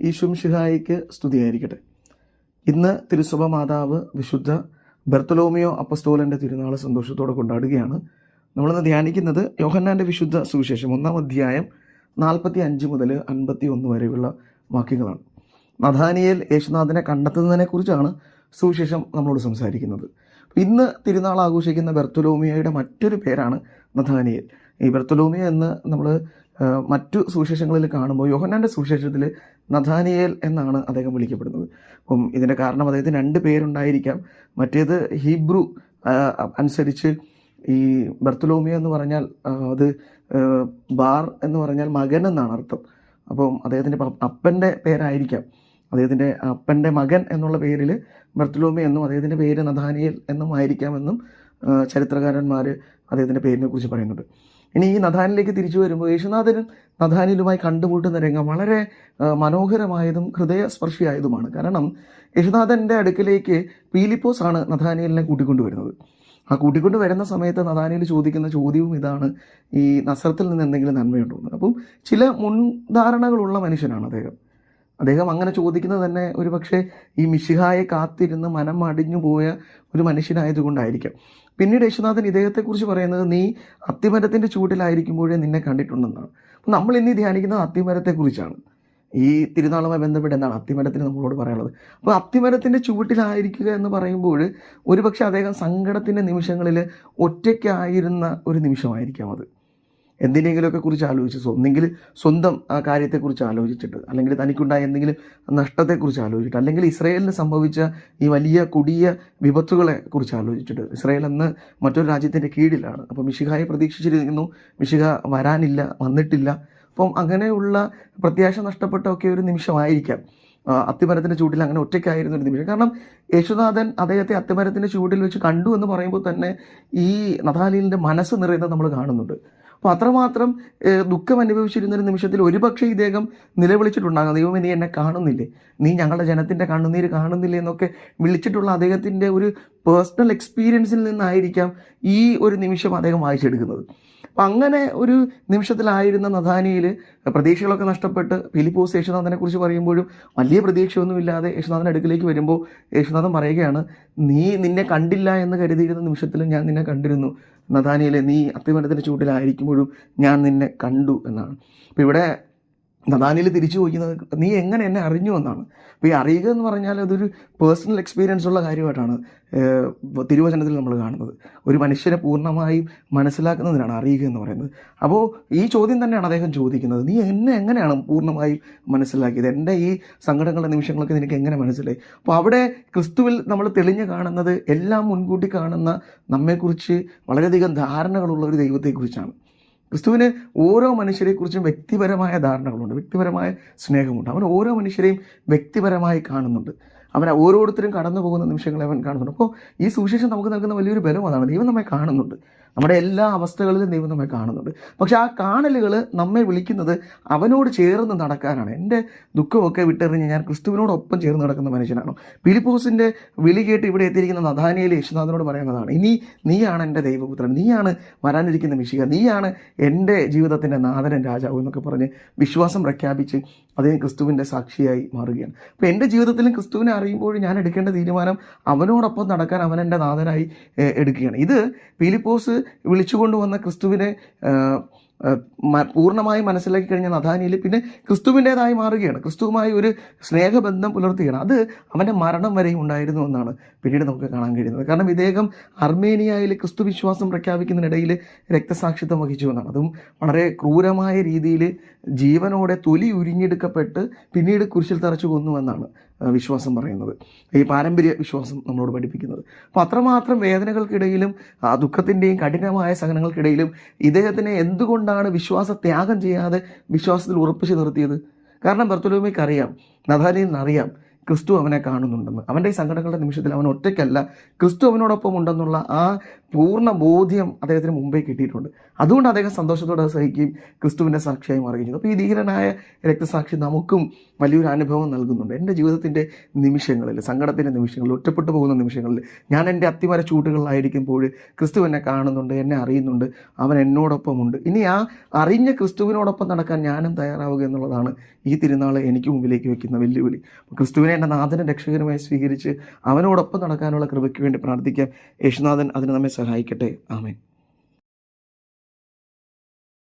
ഈശോമിശിഹായിക്ക് സ്തുതിയായിരിക്കട്ടെ. ഇന്ന് തിരുസഭ മാതാവ് വിശുദ്ധ ബർത്തലോമിയോ അപ്പസ്തോലൻ്റെ തിരുനാൾ സന്തോഷത്തോടെ കൊണ്ടാടുകയാണ്. നമ്മളിന്ന് ധ്യാനിക്കുന്നത് യോഹന്നാൻ്റെ വിശുദ്ധ സുവിശേഷം 1-ാം അധ്യായം 45 മുതൽ 51 വരെയുള്ള വാക്യങ്ങളാണ്. നഥാനിയേൽ യേശുനാഥനെ കണ്ടെത്തുന്നതിനെക്കുറിച്ചാണ് സുവിശേഷം നമ്മളോട് സംസാരിക്കുന്നത്. ഇന്ന് തിരുനാൾ ആഘോഷിക്കുന്ന ബർത്തലോമിയോയുടെ മറ്റൊരു പേരാണ് നഥാനിയേൽ. ഈ ബർത്തലോമിയോ എന്ന് നമ്മൾ മറ്റു സുവിശേഷങ്ങളിൽ കാണുമ്പോൾ യോഹന്നാൻ്റെ സുവിശേഷത്തിൽ നഥാനിയേൽ എന്നാണ് അദ്ദേഹം വിളിക്കപ്പെടുന്നത്. അപ്പം ഇതിൻ്റെ കാരണം അദ്ദേഹത്തിന് 2 പേരുണ്ടായിരിക്കാം. മറ്റേത് ഹീബ്രു അനുസരിച്ച് ഈ ബർത്തലോമിയോ എന്ന് പറഞ്ഞാൽ അത് ബാർ എന്ന് പറഞ്ഞാൽ മകൻ എന്നാണ് അർത്ഥം. അപ്പം അദ്ദേഹത്തിൻ്റെ അപ്പൻ്റെ പേരായിരിക്കാം, അദ്ദേഹത്തിൻ്റെ അപ്പൻ്റെ മകൻ എന്നുള്ള പേരിൽ ബർത്തലോമിയോ എന്നും അദ്ദേഹത്തിൻ്റെ പേര് നഥാനിയേൽ എന്നും ആയിരിക്കാമെന്നും ചരിത്രകാരന്മാർ അദ്ദേഹത്തിൻ്റെ പേരിനെ കുറിച്ച് പറയുന്നുണ്ട്. ഇനി ഈ നഥാനിലേക്ക് തിരിച്ചു വരുമ്പോൾ യേശുനാഥനും നഥാനിയിലുമായി കണ്ടുമുട്ടുന്ന രംഗം വളരെ മനോഹരമായതും ഹൃദയസ്പർശിയായതുമാണ്. കാരണം യേശുനാഥൻ്റെ അടുക്കലേക്ക് പീലിപ്പോസ് ആണ് നഥാനിയലിനെ കൂട്ടിക്കൊണ്ടുവരുന്നത്. ആ കൂട്ടിക്കൊണ്ട് വരുന്ന സമയത്ത് നഥാനിയേൽ ചോദിക്കുന്ന ചോദ്യവും ഇതാണ്, ഈ നസറത്തിൽ നിന്ന് എന്തെങ്കിലും നന്മയുണ്ടോ എന്ന്. അപ്പം ചില മുൻധാരണകളുള്ള മനുഷ്യനാണ് അദ്ദേഹം അങ്ങനെ ചോദിക്കുന്നത് തന്നെ ഒരു പക്ഷേ ഈ മിശിഹായെ കാത്തിരുന്ന് മനം അടിഞ്ഞു പോയ ഒരു മനുഷ്യനായതുകൊണ്ടായിരിക്കാം. പിന്നീട് യേശുനാഥൻ ഇദ്ദേഹത്തെക്കുറിച്ച് പറയുന്നത്, നീ അത്തിമരത്തിൻ്റെ ചൂട്ടിലായിരിക്കുമ്പോഴേ നിന്നെ കണ്ടിട്ടുണ്ടെന്നാണ്. അപ്പം നമ്മൾ ഇന്ന് ധ്യാനിക്കുന്നത് അത്തിമരത്തെക്കുറിച്ചാണ്. ഈ തിരുനാളുമായി ബന്ധപ്പെട്ട് എന്താണ് അത്തിമരത്തിന് നമ്മളോട് പറയാനുള്ളത്? അപ്പോൾ അത്തിമരത്തിൻ്റെ ചുവട്ടിലായിരിക്കുക എന്ന് പറയുമ്പോൾ ഒരുപക്ഷെ അദ്ദേഹം സങ്കടത്തിൻ്റെ നിമിഷങ്ങളിൽ ഒറ്റയ്ക്കായിരുന്ന ഒരു നിമിഷമായിരിക്കാം അത്. എന്തിനെങ്കിലുമൊക്കെ കുറിച്ച് ആലോചിച്ച്, ഒന്നെങ്കിൽ സ്വന്തം കാര്യത്തെക്കുറിച്ച് ആലോചിച്ചിട്ട്, അല്ലെങ്കിൽ തനിക്കുണ്ടായ എന്തെങ്കിലും നഷ്ടത്തെക്കുറിച്ച് ആലോചിച്ചിട്ട്, അല്ലെങ്കിൽ ഇസ്രായേലിന് സംഭവിച്ച ഈ വലിയ കൊടിയ വിപത്തുകളെ കുറിച്ച് ആലോചിച്ചിട്ട്. ഇസ്രായേൽ അന്ന് മറ്റൊരു രാജ്യത്തിൻ്റെ കീഴിലാണ്. അപ്പോൾ മിശിഹായെ പ്രതീക്ഷിച്ചിരിക്കുന്നു, മിശിഹ വന്നിട്ടില്ല. അപ്പം അങ്ങനെയുള്ള പ്രത്യാശ നഷ്ടപ്പെട്ടൊക്കെ ഒരു നിമിഷമായിരിക്കാം അത്തിമരത്തിൻ്റെ ചൂട്ടിൽ അങ്ങനെ ഒറ്റയ്ക്കായിരുന്ന ഒരു നിമിഷം. കാരണം യേശുനാഥൻ അദ്ദേഹത്തെ അത്തിമരത്തിൻ്റെ ചൂട്ടിൽ വെച്ച് കണ്ടു എന്ന് പറയുമ്പോൾ തന്നെ ഈ നഥാനിയേലിൻ്റെ മനസ്സ് നിറയുന്നത് നമ്മൾ കാണുന്നുണ്ട്. അപ്പോൾ അത്രമാത്രം ദുഃഖം അനുഭവിച്ചിരുന്നൊരു നിമിഷത്തിൽ ഒരുപക്ഷെ ഇദ്ദേഹം നിലവിളിച്ചിട്ടുണ്ടാകാം, ദൈവമേ നീ എന്നെ കാണുന്നില്ലേ, നീ ഞങ്ങളുടെ ജനത്തിൻ്റെ കണ്ണുനീര് കാണുന്നില്ലേ എന്നൊക്കെ വിളിച്ചിട്ടുള്ള അദ്ദേഹത്തിൻ്റെ ഒരു പേഴ്സണൽ എക്സ്പീരിയൻസിൽ നിന്നായിരിക്കാം ഈ ഒരു നിമിഷം അദ്ദേഹം വായിച്ചെടുക്കുന്നത്. അപ്പം അങ്ങനെ ഒരു നിമിഷത്തിലായിരുന്ന നഥാനിയേൽ പ്രതീക്ഷകളൊക്കെ നഷ്ടപ്പെട്ട് ഫിലിപ്പോസ് യേശുനാഥനെ കുറിച്ച് പറയുമ്പോഴും വലിയ പ്രതീക്ഷയൊന്നുമില്ലാതെ യേശുനാഥൻ്റെ അടുക്കിലേക്ക് വരുമ്പോൾ യേശുനാഥൻ പറയുകയാണ്, നിന്നെ കണ്ടില്ല എന്ന് കരുതിയിരുന്ന നിമിഷത്തിലും ഞാൻ നിന്നെ കണ്ടിരുന്നു നഥാനിയേലേ, നീ അത്തിമരത്തിൻ്റെ ചൂട്ടിലായിരിക്കുമ്പോഴും ഞാൻ നിന്നെ കണ്ടു എന്നാണ്. അപ്പോൾ ഇവിടെ നഥാനിയേൽ തിരിച്ചു ചോദിക്കുന്നത്, നീ എങ്ങനെ എന്നെ അറിഞ്ഞു എന്നാണ്. അപ്പോൾ ഈ അറിയുക എന്ന് പറഞ്ഞാൽ അതൊരു പേഴ്സണൽ എക്സ്പീരിയൻസ് ഉള്ള കാര്യമായിട്ടാണ് തിരുവചനത്തിൽ നമ്മൾ കാണുന്നത്. ഒരു മനുഷ്യനെ പൂർണ്ണമായും മനസ്സിലാക്കുന്നതിനാണ് അറിയുക എന്ന് പറയുന്നത്. അപ്പോൾ ഈ ചോദ്യം തന്നെയാണ് അദ്ദേഹം ചോദിക്കുന്നത്, നീ എന്നെ എങ്ങനെയാണ് പൂർണ്ണമായും മനസ്സിലാക്കിയത്, എൻ്റെ ഈ സങ്കടങ്ങളുടെ നിമിഷങ്ങളൊക്കെ നിനക്ക് എങ്ങനെ മനസ്സിലായി? അപ്പോൾ അവിടെ ക്രിസ്തുവിൽ നമ്മൾ തെളിഞ്ഞു കാണുന്നത് എല്ലാം മുൻകൂട്ടി കാണുന്ന നമ്മെക്കുറിച്ച് വളരെയധികം ധാരണകളുള്ള ഒരു ദൈവത്തെക്കുറിച്ചാണ്. ക്രിസ്തുവിന് ഓരോ മനുഷ്യരെക്കുറിച്ചും വ്യക്തിപരമായ ധാരണകളുണ്ട്, വ്യക്തിപരമായ സ്നേഹമുണ്ട്. അവൻ ഓരോ മനുഷ്യരെയും വ്യക്തിപരമായി കാണുന്നുണ്ട്. അവൻ ഓരോരുത്തരും കടന്നു പോകുന്ന നിമിഷങ്ങളെ അവൻ കാണുന്നുണ്ട്. അപ്പോൾ ഈ സുവിശേഷം നമുക്ക് നൽകുന്ന വലിയൊരു ബലം അതാണ്. ദൈവം നമ്മെ കാണുന്നുണ്ട്, നമ്മുടെ എല്ലാ അവസ്ഥകളിലും ദൈവം നമ്മെ കാണുന്നുണ്ട്. പക്ഷെ ആ കാണലുകൾ നമ്മെ വിളിക്കുന്നത് അവനോട് ചേർന്ന് നടക്കാനാണ്. എൻ്റെ ദുഃഖമൊക്കെ വിട്ടെറിഞ്ഞ് ഞാൻ ക്രിസ്തുവിനോടൊപ്പം ചേർന്ന് നടക്കുന്ന മനുഷ്യനാണോ? ഫിലിപ്പോസിൻ്റെ വിളി കേട്ട് ഇവിടെ എത്തിയിരിക്കുന്ന നഥാനിയേൽ യേശുനാഥനോട് പറയുന്നതാണ്, ഇനി നീയാണ് എൻ്റെ ദൈവപുത്രൻ, നീയാണ് വരാനിരിക്കുന്ന മിശിഹ, നീയാണ് എൻ്റെ ജീവിതത്തിൻ്റെ നാഥനും രാജാവും എന്നൊക്കെ പറഞ്ഞ് വിശ്വാസം പ്രഖ്യാപിച്ച് അദ്ദേഹം ക്രിസ്തുവിൻ്റെ സാക്ഷിയായി മാറുകയാണ്. അപ്പോൾ എൻ്റെ ജീവിതത്തിലും ക്രിസ്തുവിനെ അറിയുമ്പോൾ ഞാൻ എടുക്കേണ്ട തീരുമാനം അവനോടൊപ്പം നടക്കാൻ അവൻ എൻ്റെ നാഥനായി എടുക്കുകയാണ്. ഇത് ഫിലിപ്പോസ് വിളിച്ചുകൊണ്ടുവന്ന ക്രിസ്തുവിനെ പൂർണ്ണമായി മനസ്സിലാക്കി കഴിഞ്ഞ നഥാനിയേൽ പിന്നെ ക്രിസ്തുവിൻ്റേതായി മാറുകയാണ്, ക്രിസ്തുവുമായി ഒരു സ്നേഹബന്ധം പുലർത്തുകയാണ്. അത് അവൻ്റെ മരണം വരെയും ഉണ്ടായിരുന്നു എന്നാണ് പിന്നീട് നമുക്ക് കാണാൻ കഴിയുന്നത്. കാരണം ഇദ്ദേഹം അർമേനിയയിൽ ക്രിസ്തു വിശ്വാസം പ്രഖ്യാപിക്കുന്നതിനിടയിൽ രക്തസാക്ഷിത്വം വഹിച്ചു എന്നാണ്. അതും വളരെ ക്രൂരമായ രീതിയിൽ ജീവനോടെ തൊലി ഉരിഞ്ഞെടുക്കപ്പെട്ട് പിന്നീട് കുരിശിൽ തറച്ചു കൊന്നുവെന്നാണ് വിശ്വാസം പറയുന്നത്, ഈ പാരമ്പര്യ വിശ്വാസം നമ്മളോട് പഠിപ്പിക്കുന്നത്. അപ്പോൾ അത്രമാത്രം വേദനകൾക്കിടയിലും ദുഃഖത്തിൻ്റെയും കഠിനമായ സഹനങ്ങൾക്കിടയിലും ഇദ്ദേഹത്തിനെ എന്തുകൊണ്ടാണ് വിശ്വാസത്യാഗം ചെയ്യാതെ വിശ്വാസത്തിൽ ഉറപ്പിച്ച് നിർത്തിയത്? കാരണം ബർത്തലോമിക്ക് അറിയാം, നഥാനിയേലിന് അറിയാം, ക്രിസ്തു അവനെ കാണുന്നുണ്ടെന്ന്. അവൻ്റെ ഈ സങ്കടങ്ങളുടെ നിമിഷത്തിൽ അവൻ ഒറ്റയ്ക്കല്ല, ക്രിസ്തു അവനോടൊപ്പം ഉണ്ടെന്നുള്ള ആ പൂർണ്ണ ബോധ്യം അദ്ദേഹത്തിന് മുമ്പേ കിട്ടിയിട്ടുണ്ട്. അതുകൊണ്ട് അദ്ദേഹം സന്തോഷത്തോടെ സഹിക്കുകയും ക്രിസ്തുവിൻ്റെ സാക്ഷിയായി മാറുകയും ചെയ്തു. അപ്പോൾ ഈ ധീരനായ രക്തസാക്ഷി നമുക്കും വലിയൊരു അനുഭവം നൽകുന്നുണ്ട്. എൻ്റെ ജീവിതത്തിൻ്റെ നിമിഷങ്ങളിൽ, സങ്കടത്തിൻ്റെ നിമിഷങ്ങളിൽ, ഒറ്റപ്പെട്ടു പോകുന്ന നിമിഷങ്ങളിൽ, ഞാൻ എൻ്റെ അത്തിമര ചൂട്ടുകളിലായിരിക്കുമ്പോൾ ക്രിസ്തു എന്നെ കാണുന്നുണ്ട്, എന്നെ അറിയുന്നുണ്ട്, അവൻ എന്നോടൊപ്പമുണ്ട്. ഇനി ആ അറിഞ്ഞ ക്രിസ്തുവിനോടൊപ്പം നടക്കാൻ ഞാനും തയ്യാറാവുക എന്നുള്ളതാണ് ഈ തിരുനാൾ എനിക്ക് മുമ്പിലേക്ക് വെക്കുന്ന വെല്ലുവിളി. ക്രിസ്തുവിനെ എൻ്റെ നാഥനും രക്ഷകനുമായി സ്വീകരിച്ച് അവനോടൊപ്പം നടക്കാനുള്ള കൃപയ്ക്ക് വേണ്ടി പ്രാർത്ഥിക്കാം. യേശുനാഥൻ അതിന് നമ്മെ സഹായിക്കട്ടെ. ആമേൻ.